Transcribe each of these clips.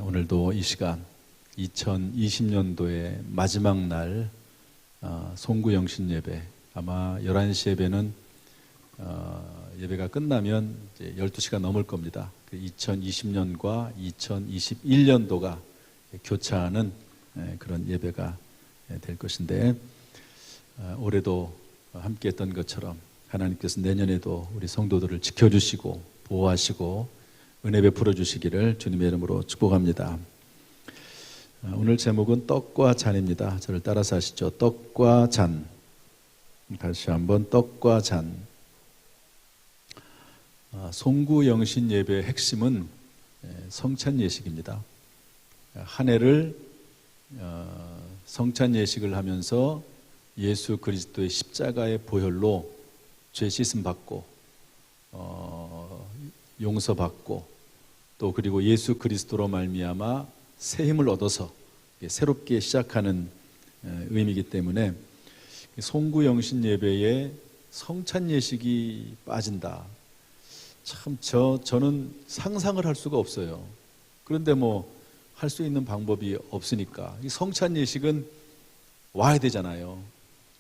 오늘도 이 시간 2020년도의 마지막 날 송구영신 예배, 아마 11시 예배는 예배가 끝나면 이제 12시가 넘을 겁니다. 2020년과 2021년도가 교차하는 그런 예배가 될 것인데, 올해도 함께했던 것처럼 하나님께서 내년에도 우리 성도들을 지켜주시고 보호하시고 은혜 베풀어 주시기를 주님의 이름으로 축복합니다. 오늘 제목은 떡과 잔입니다. 저를 따라서 하시죠. 떡과 잔. 다시 한번 떡과 잔. 송구영신 예배의 핵심은 성찬 예식입니다. 한 해를 성찬 예식을 하면서 예수 그리스도의 십자가의 보혈로 죄 씻음 받고 용서받고 또 그리고 예수 그리스도로 말미암아 새 힘을 얻어서 새롭게 시작하는 의미이기 때문에 송구영신 예배에 성찬 예식이 빠진다. 참 저는 상상을 할 수가 없어요. 그런데 할 수 있는 방법이 없으니까 이 성찬 예식은 와야 되잖아요.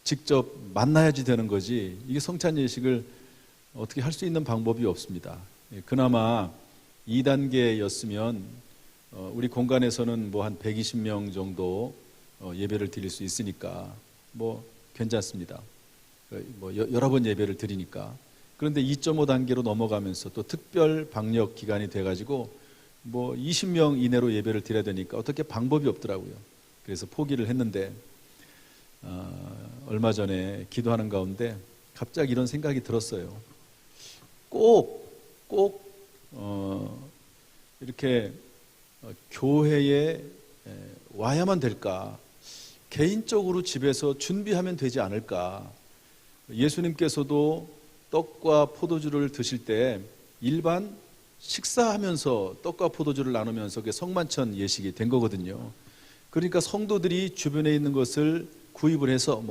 직접 만나야지 되는 거지. 이게 성찬 예식을 어떻게 할 수 있는 방법이 없습니다. 그나마 2단계였으면 우리 공간에서는 한 120명 정도 예배를 드릴 수 있으니까 괜찮습니다. 여러 번 예배를 드리니까. 그런데 2.5단계로 넘어가면서 또 특별 방역 기간이 돼가지고 20명 이내로 예배를 드려야 되니까 어떻게 방법이 없더라고요. 그래서 포기를 했는데 얼마 전에 기도하는 가운데 갑자기 이런 생각이 들었어요. 꼭 이렇게 교회에 와야만 될까? 개인적으로 집에서 준비하면 되지 않을까? 예수님께서도 떡과 포도주를 드실 때 일반 식사하면서 떡과 포도주를 나누면서 그게 성만찬 예식이 된 거거든요. 그러니까 성도들이 주변에 있는 것을 구입을 해서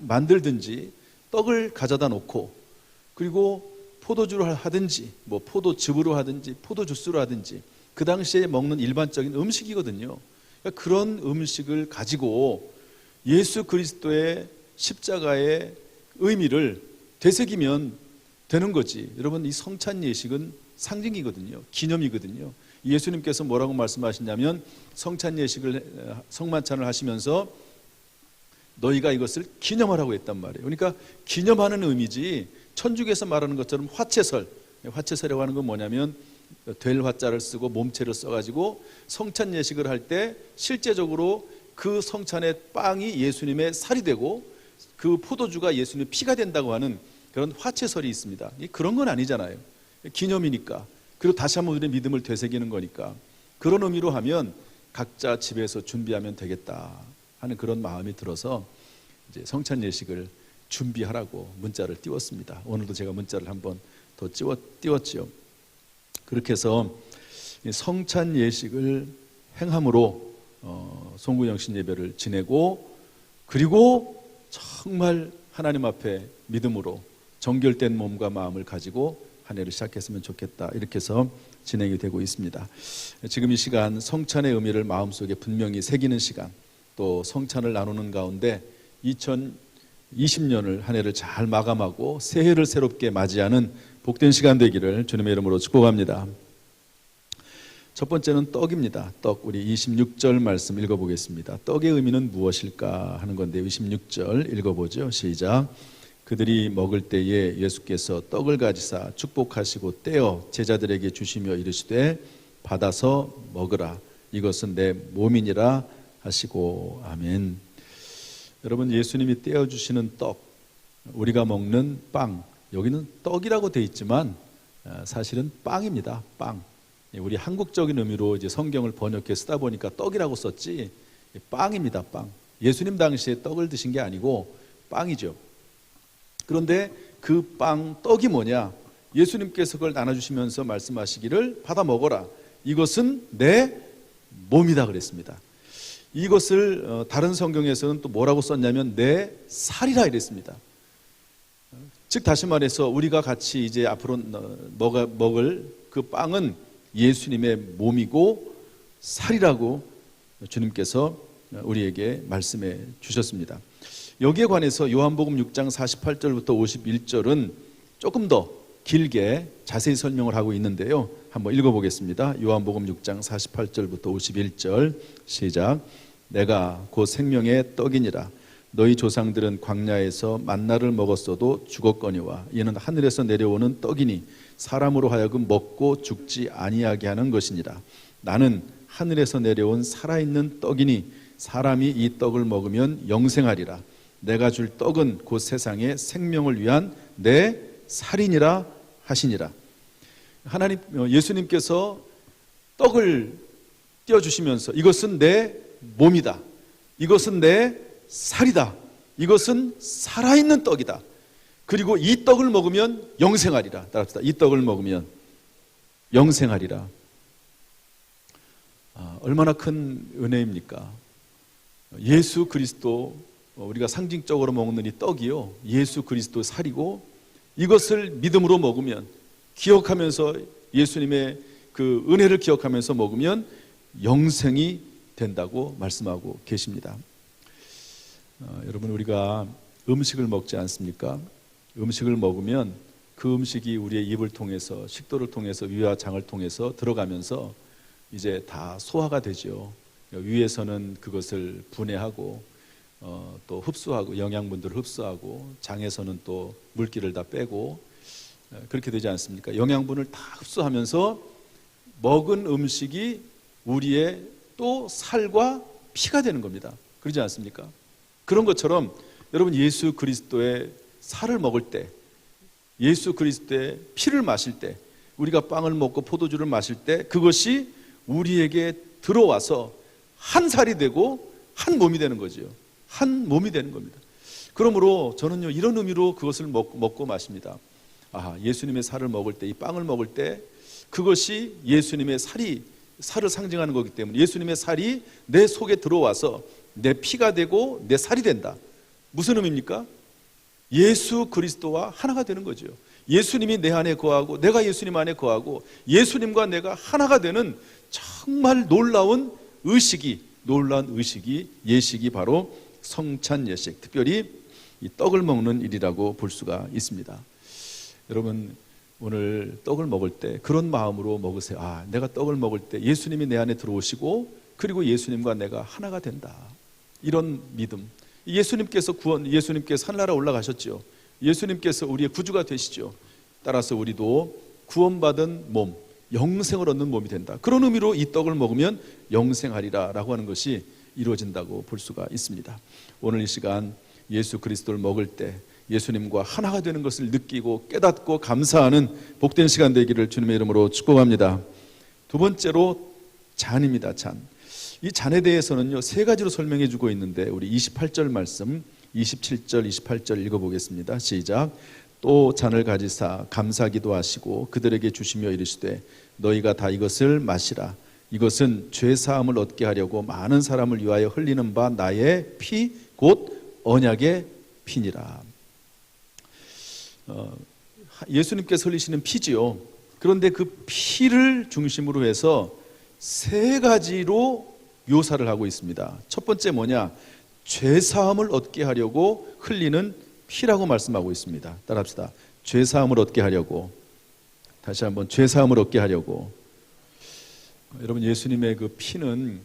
만들든지 떡을 가져다 놓고, 그리고 포도주를 하든지 포도즙으로 하든지 포도주스로 하든지 그 당시에 먹는 일반적인 음식이거든요. 그러니까 그런 음식을 가지고 예수 그리스도의 십자가의 의미를 되새기면 되는 거지. 여러분, 이 성찬 예식은 상징이거든요. 기념이거든요. 예수님께서 뭐라고 말씀하시냐면 성찬 예식을 성만찬을 하시면서 너희가 이것을 기념하라고 했단 말이에요. 그러니까 기념하는 의미지, 천주교에서 말하는 것처럼 화채설이라고 하는 건 뭐냐면 될 화자를 쓰고 몸체를 써가지고 성찬 예식을 할 때 실제적으로 그 성찬의 빵이 예수님의 살이 되고 그 포도주가 예수님의 피가 된다고 하는 그런 화채설이 있습니다. 그런 건 아니잖아요. 기념이니까. 그리고 다시 한번 우리의 믿음을 되새기는 거니까. 그런 의미로 하면 각자 집에서 준비하면 되겠다 하는 그런 마음이 들어서 이제 성찬 예식을 준비하라고 문자를 띄웠습니다. 오늘도 제가 문자를 한번 더 띄웠죠. 그렇게 해서 성찬 예식을 행함으로 송구영신 예배를 지내고, 그리고 정말 하나님 앞에 믿음으로 정결된 몸과 마음을 가지고 한 해를 시작했으면 좋겠다, 이렇게 해서 진행이 되고 있습니다. 지금 이 시간 성찬의 의미를 마음속에 분명히 새기는 시간, 또 성찬을 나누는 가운데 2020년을 한 해를 잘 마감하고 새해를 새롭게 맞이하는 복된 시간 되기를 주님의 이름으로 축복합니다. 첫 번째는 떡입니다. 떡, 우리 26절 말씀 읽어보겠습니다. 떡의 의미는 무엇일까 하는 건데 26절 읽어보죠. 시작. 그들이 먹을 때에 예수께서 떡을 가지사 축복하시고 떼어 제자들에게 주시며 이르시되 받아서 먹으라, 이것은 내 몸이니라 하시고. 아멘. 여러분, 예수님이 떼어주시는 떡, 우리가 먹는 빵, 여기는 떡이라고 되어 있지만 사실은 빵입니다. 빵. 우리 한국적인 의미로 이제 성경을 번역해 쓰다 보니까 떡이라고 썼지, 빵입니다. 빵. 예수님 당시에 떡을 드신 게 아니고 빵이죠. 그런데 그 빵, 떡이 뭐냐? 예수님께서 그걸 나눠주시면서 말씀하시기를 받아 먹어라, 이것은 내 몸이다 그랬습니다. 이것을 다른 성경에서는 또 뭐라고 썼냐면 내 살이라 이랬습니다. 즉 다시 말해서 우리가 같이 이제 앞으로 먹을 그 빵은 예수님의 몸이고 살이라고 주님께서 우리에게 말씀해 주셨습니다. 여기에 관해서 요한복음 6장 48절부터 51절은 조금 더 길게 자세히 설명을 하고 있는데요. 한번 읽어보겠습니다. 요한복음 6장 48절부터 51절 시작. 내가 곧 생명의 떡이니라. 너희 조상들은 광야에서 만나를 먹었어도 죽었거니와 이는 하늘에서 내려오는 떡이니 사람으로 하여금 먹고 죽지 아니하게 하는 것이니라. 나는 하늘에서 내려온 살아있는 떡이니 사람이 이 떡을 먹으면 영생하리라. 내가 줄 떡은 곧 세상의 생명을 위한 내 살이니라 하시니라. 하나님, 예수님께서 떡을 띄워주시면서 이것은 내 몸이다, 이것은 내 살이다, 이것은 살아있는 떡이다, 그리고 이 떡을 먹으면 영생하리라. 따라합시다. 이 떡을 먹으면 영생하리라. 얼마나 큰 은혜입니까? 예수 그리스도, 우리가 상징적으로 먹는 이 떡이요, 예수 그리스도 살이고, 이것을 믿음으로 먹으면, 기억하면서 예수님의 그 은혜를 기억하면서 먹으면 영생이 된다고 말씀하고 계십니다. 여러분, 우리가 음식을 먹지 않습니까? 음식을 먹으면 그 음식이 우리의 입을 통해서, 식도를 통해서, 위와 장을 통해서 들어가면서 이제 다 소화가 되죠. 위에서는 그것을 분해하고 또 흡수하고, 영양분들을 흡수하고, 장에서는 또 물기를 다 빼고, 그렇게 되지 않습니까? 영양분을 다 흡수하면서 먹은 음식이 우리의 또 살과 피가 되는 겁니다. 그러지 않습니까? 그런 것처럼 여러분, 예수 그리스도의 살을 먹을 때, 예수 그리스도의 피를 마실 때, 우리가 빵을 먹고 포도주를 마실 때 그것이 우리에게 들어와서 한 살이 되고 한 몸이 되는 거죠. 한 몸이 되는 겁니다. 그러므로 저는요, 이런 의미로 그것을 먹고 마십니다. 예수님의 살을 먹을 때, 이 빵을 먹을 때 그것이 예수님의 살을 상징하는 거기 때문에 예수님의 살이 내 속에 들어와서 내 피가 되고 내 살이 된다. 무슨 의미입니까? 예수 그리스도와 하나가 되는 거죠. 예수님이 내 안에 거하고 내가 예수님 안에 거하고 예수님과 내가 하나가 되는 정말 놀라운 의식이 예식이 바로 성찬 예식, 특별히 이 떡을 먹는 일이라고 볼 수가 있습니다. 여러분, 오늘 떡을 먹을 때 그런 마음으로 먹으세요. 내가 떡을 먹을 때 예수님이 내 안에 들어오시고 그리고 예수님과 내가 하나가 된다. 이런 믿음. 예수님께서 하늘나라 올라가셨죠. 예수님께서 우리의 구주가 되시죠. 따라서 우리도 구원받은 몸, 영생을 얻는 몸이 된다. 그런 의미로 이 떡을 먹으면 영생하리라 라고 하는 것이 이루어진다고 볼 수가 있습니다. 오늘 이 시간 예수 그리스도를 먹을 때 예수님과 하나가 되는 것을 느끼고 깨닫고 감사하는 복된 시간 되기를 주님의 이름으로 축복합니다. 두 번째로 잔입니다. 잔. 이 잔에 대해서는요, 세 가지로 설명해 주고 있는데 우리 28절 말씀, 27절, 28절 읽어보겠습니다. 시작. 또 잔을 가지사 감사기도 하시고 그들에게 주시며 이르시되 너희가 다 이것을 마시라. 이것은 죄 사함을 얻게 하려고 많은 사람을 위하여 흘리는 바 나의 피 곧 언약의 피니라. 예수님께서 흘리시는 피지요. 그런데 그 피를 중심으로 해서 세 가지로 묘사를 하고 있습니다. 첫 번째 뭐냐? 죄 사함을 얻게 하려고 흘리는 피라고 말씀하고 있습니다. 따라합시다. 죄 사함을 얻게 하려고. 다시 한번, 죄 사함을 얻게 하려고. 여러분, 예수님의 그 피는,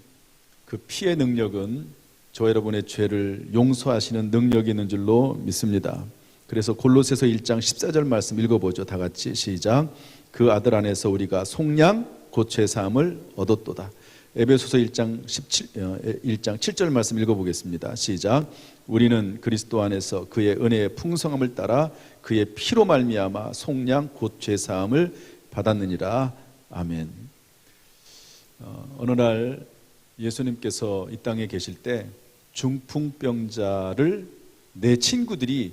그 피의 능력은 저 여러분의 죄를 용서하시는 능력이 있는 줄로 믿습니다. 그래서 골로새서 1장 14절 말씀 읽어보죠. 다 같이 시작. 그 아들 안에서 우리가 속량 곧 죄 사함을 얻었도다. 에베소서 1장 7절 말씀 읽어보겠습니다. 시작. 우리는 그리스도 안에서 그의 은혜의 풍성함을 따라 그의 피로 말미암아 속량 곧 죄 사함을 받았느니라. 아멘. 어느 날 예수님께서 이 땅에 계실 때 중풍병자를 내 친구들이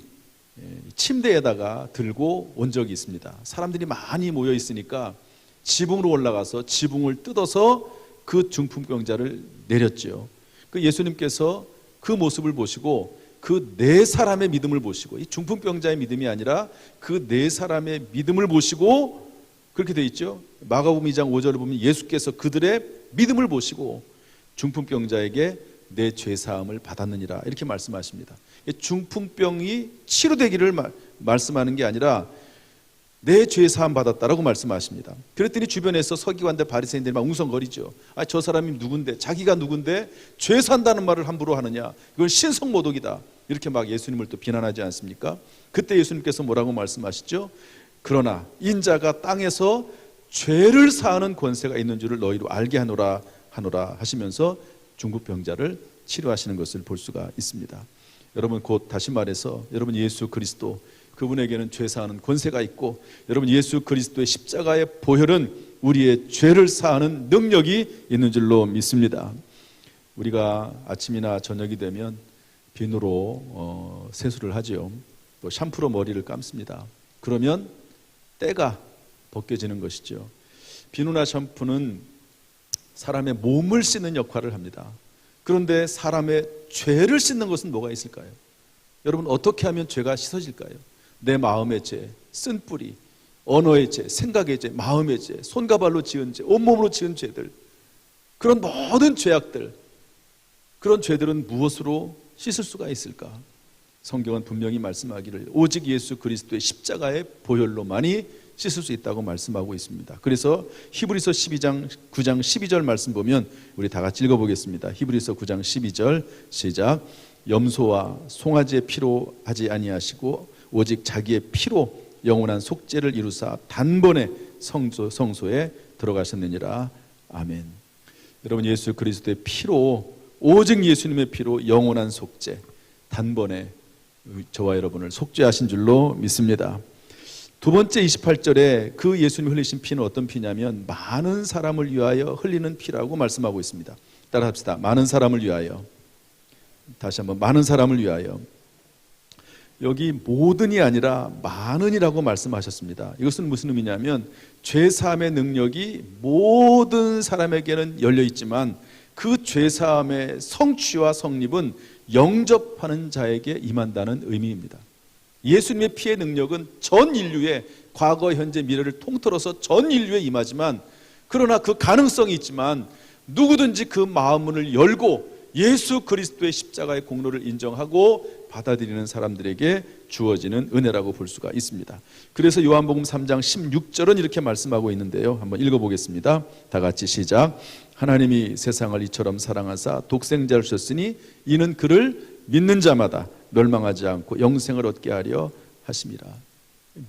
침대에다가 들고 온 적이 있습니다. 사람들이 많이 모여 있으니까 지붕으로 올라가서 지붕을 뜯어서 그 중풍병자를 내렸죠. 그 예수님께서 그 모습을 보시고 그 네 사람의 믿음을 보시고, 이 중풍병자의 믿음이 아니라 그 네 사람의 믿음을 보시고 그렇게 돼 있죠. 마가복음 2장 5절을 보면 예수께서 그들의 믿음을 보시고 중풍병자에게 내 죄사함을 받았느니라 이렇게 말씀하십니다. 중풍병이 치료되기를 말씀하는 게 아니라 내 죄사함 받았다라고 말씀하십니다. 그랬더니 주변에서 서기관들 바리새인들이 막 웅성거리죠. 저 사람이 누군데, 자기가 누군데 죄 산다는 말을 함부로 하느냐, 이건 신성모독이다, 이렇게 막 예수님을 또 비난하지 않습니까? 그때 예수님께서 뭐라고 말씀하시죠? 그러나 인자가 땅에서 죄를 사하는 권세가 있는 줄을 너희로 알게 하노라 하시면서 중풍병자를 치료하시는 것을 볼 수가 있습니다. 여러분, 곧 다시 말해서 여러분 예수 그리스도, 그분에게는 죄 사하는 권세가 있고, 여러분 예수 그리스도의 십자가의 보혈은 우리의 죄를 사하는 능력이 있는 줄로 믿습니다. 우리가 아침이나 저녁이 되면 비누로 세수를 하지요. 또 샴푸로 머리를 감습니다. 그러면 때가 벗겨지는 것이죠. 비누나 샴푸는 사람의 몸을 씻는 역할을 합니다. 그런데 사람의 죄를 씻는 것은 뭐가 있을까요? 여러분, 어떻게 하면 죄가 씻어질까요? 내 마음의 죄, 쓴뿌리, 언어의 죄, 생각의 죄, 마음의 죄, 손과 발로 지은 죄, 온몸으로 지은 죄들, 그런 모든 죄악들, 그런 죄들은 무엇으로 씻을 수가 있을까? 성경은 분명히 말씀하기를 오직 예수 그리스도의 십자가의 보혈로만이 씻을 수 있다고 말씀하고 있습니다. 그래서 히브리서 9장 12절 말씀 보면 우리 다 같이 읽어보겠습니다. 히브리서 9장 12절 시작. 염소와 송아지의 피로 하지 아니하시고 오직 자기의 피로 영원한 속죄를 이루사 단번에 성소에 들어가셨느니라. 아멘. 여러분, 예수 그리스도의 피로, 오직 예수님의 피로 영원한 속죄, 단번에 저와 여러분을 속죄하신 줄로 믿습니다. 두 번째 28절에 그 예수님이 흘리신 피는 어떤 피냐면 많은 사람을 위하여 흘리는 피라고 말씀하고 있습니다. 따라 합시다. 많은 사람을 위하여. 다시 한번, 많은 사람을 위하여. 여기 모든이 아니라 많은이라고 말씀하셨습니다. 이것은 무슨 의미냐면 죄사함의 능력이 모든 사람에게는 열려 있지만 그 죄사함의 성취와 성립은 영접하는 자에게 임한다는 의미입니다. 예수님의 피의 능력은 전 인류의 과거, 현재, 미래를 통틀어서 전 인류에 임하지만, 그러나 그 가능성이 있지만 누구든지 그 마음문을 열고 예수 그리스도의 십자가의 공로를 인정하고 받아들이는 사람들에게 주어지는 은혜라고 볼 수가 있습니다. 그래서 요한복음 3장 16절은 이렇게 말씀하고 있는데요, 한번 읽어보겠습니다. 다 같이 시작. 하나님이 세상을 이처럼 사랑하사 독생자를 주셨으니 이는 그를 믿는 자마다 멸망하지 않고 영생을 얻게 하려 하심이라.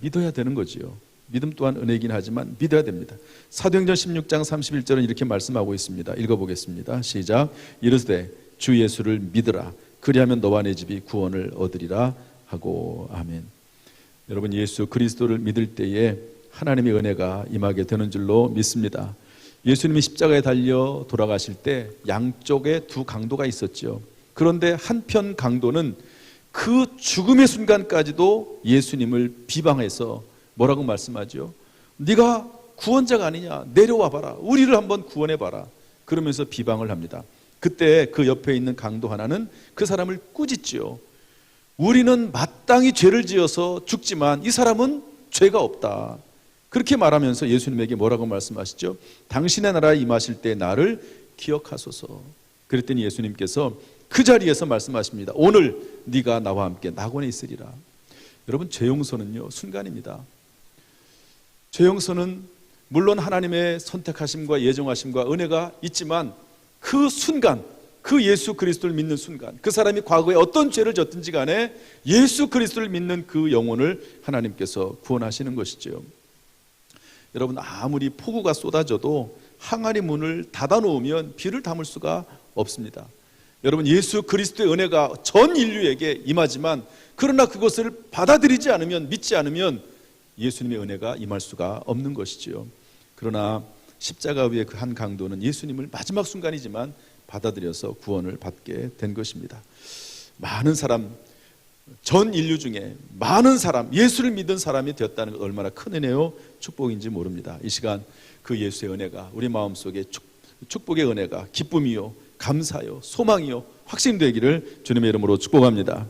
믿어야 되는 거지요. 믿음 또한 은혜이긴 하지만 믿어야 됩니다. 사도행전 16장 31절은 이렇게 말씀하고 있습니다. 읽어보겠습니다. 시작. 이르되 주 예수를 믿으라. 그리하면 너와 내 집이 구원을 얻으리라 하고. 아멘. 여러분, 예수 그리스도를 믿을 때에 하나님의 은혜가 임하게 되는 줄로 믿습니다. 예수님이 십자가에 달려 돌아가실 때 양쪽에 두 강도가 있었죠. 그런데 한편 강도는 그 죽음의 순간까지도 예수님을 비방해서 뭐라고 말씀하죠? 네가 구원자가 아니냐, 내려와 봐라, 우리를 한번 구원해 봐라, 그러면서 비방을 합니다. 그때 그 옆에 있는 강도 하나는 그 사람을 꾸짖지요. 우리는 마땅히 죄를 지어서 죽지만 이 사람은 죄가 없다. 그렇게 말하면서 예수님에게 뭐라고 말씀하시죠? 당신의 나라에 임하실 때 나를 기억하소서. 그랬더니 예수님께서 그 자리에서 말씀하십니다. 오늘 네가 나와 함께 낙원에 있으리라. 여러분, 죄 용서는요 순간입니다. 죄 용서는 물론 하나님의 선택하심과 예정하심과 은혜가 있지만 그 순간, 그 예수 그리스도를 믿는 순간, 그 사람이 과거에 어떤 죄를 졌든지 간에 예수 그리스도를 믿는 그 영혼을 하나님께서 구원하시는 것이죠. 여러분, 아무리 폭우가 쏟아져도 항아리 문을 닫아놓으면 비를 담을 수가 없습니다. 여러분, 예수 그리스도의 은혜가 전 인류에게 임하지만 그러나 그것을 받아들이지 않으면, 믿지 않으면 예수님의 은혜가 임할 수가 없는 것이지요. 그러나 십자가 위의 그 한 강도는 예수님을 마지막 순간이지만 받아들여서 구원을 받게 된 것입니다. 많은 사람, 전 인류 중에 많은 사람, 예수를 믿은 사람이 되었다는 것 얼마나 큰 은혜요 축복인지 모릅니다. 이 시간 그 예수의 은혜가 우리 마음속에 축복의 은혜가 기쁨이요, 감사요, 소망이요 확신되기를 주님의 이름으로 축복합니다.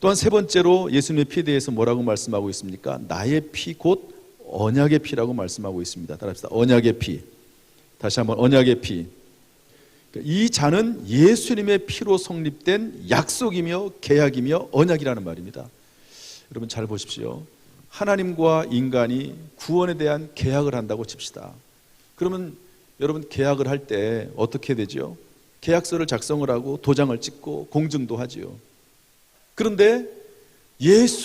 또한 세 번째로 예수님의 피에 대해서 뭐라고 말씀하고 있습니까? 나의 피 곧 언약의 피라고 말씀하고 있습니다. 따라합시다. 언약의 피. 다시 한번 언약의 피. 이 잔은 예수님의 피로 성립된 약속이며 계약이며 언약이라는 말입니다. 여러분 잘 보십시오. 하나님과 인간이 구원에 대한 계약을 한다고 칩시다. 그러면 여러분 계약을 할 때 어떻게 되죠? 계약서를 작성을 하고 도장을 찍고 공증도 하지요. 그런데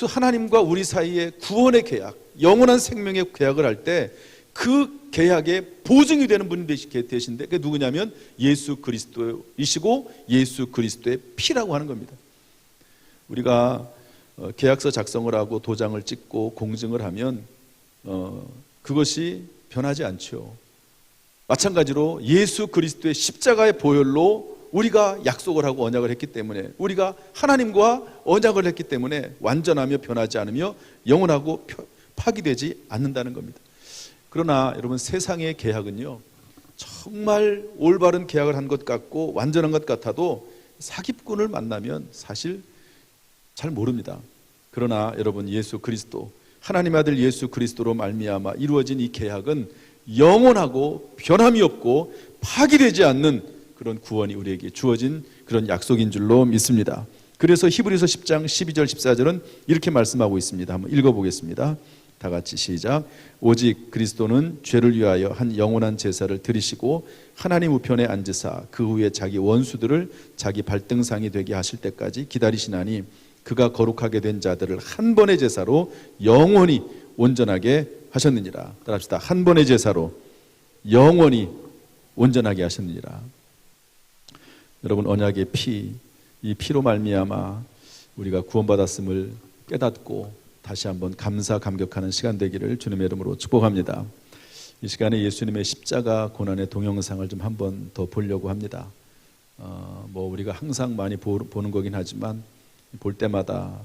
하나님과 우리 사이의 구원의 계약, 영원한 생명의 계약을 할 때 그 계약의 보증이 되는 분이 되신데 그게 누구냐면 예수 그리스도이시고 예수 그리스도의 피라고 하는 겁니다. 우리가 계약서 작성을 하고 도장을 찍고 공증을 하면 그것이 변하지 않죠. 마찬가지로 예수 그리스도의 십자가의 보혈로 우리가 약속을 하고 언약을 했기 때문에, 우리가 하나님과 언약을 했기 때문에 완전하며 변하지 않으며 영원하고 파기되지 않는다는 겁니다. 그러나 여러분 세상의 계약은요, 정말 올바른 계약을 한 것 같고 완전한 것 같아도 사기꾼을 만나면 사실 잘 모릅니다. 그러나 여러분 예수 그리스도, 하나님 아들 예수 그리스도로 말미암아 이루어진 이 계약은 영원하고 변함이 없고 파기되지 않는 그런 구원이 우리에게 주어진 그런 약속인 줄로 믿습니다. 그래서 히브리서 10장 12절 14절은 이렇게 말씀하고 있습니다. 한번 읽어보겠습니다. 다 같이 시작. 오직 그리스도는 죄를 위하여 한 영원한 제사를 드리시고 하나님 우편에 앉으사 그 후에 자기 원수들을 자기 발등상이 되게 하실 때까지 기다리시나니 그가 거룩하게 된 자들을 한 번의 제사로 영원히 온전하게 하셨느니라. 따라합시다. 한 번의 제사로 영원히 온전하게 하셨느니라. 여러분 언약의 피, 이 피로 말미암아 우리가 구원받았음을 깨닫고 다시 한번 감사 감격하는 시간 되기를 주님의 이름으로 축복합니다. 이 시간에 예수님의 십자가 고난의 동영상을 좀 한번 더 보려고 합니다. 우리가 항상 많이 보는 거긴 하지만 볼 때마다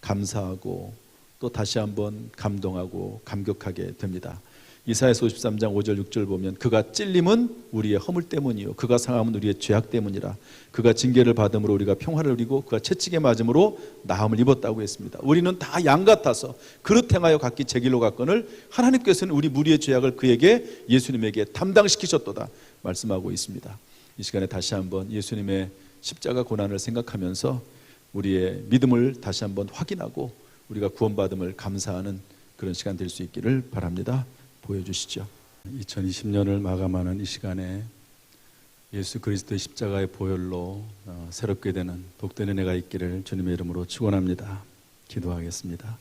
감사하고 또 다시 한번 감동하고 감격하게 됩니다. 이사야서 53장 5절 6절 보면 그가 찔림은 우리의 허물 때문이요 그가 상함은 우리의 죄악 때문이라. 그가 징계를 받음으로 우리가 평화를 누리고 그가 채찍에 맞음으로 나음을 입었다고 했습니다. 우리는 다 양 같아서 그릇 행하여 각기 제 길로 갔거늘 하나님께서는 우리 무리의 죄악을 그에게 예수님에게 담당시키셨도다 말씀하고 있습니다. 이 시간에 다시 한번 예수님의 십자가 고난을 생각하면서 우리의 믿음을 다시 한번 확인하고 우리가 구원받음을 감사하는 그런 시간 될 수 있기를 바랍니다. 보여주시죠. 2020년을 마감하는 이 시간에 예수 그리스도의 십자가의 보혈로 새롭게 되는 복되는 해가 있기를 주님의 이름으로 축원합니다. 기도하겠습니다.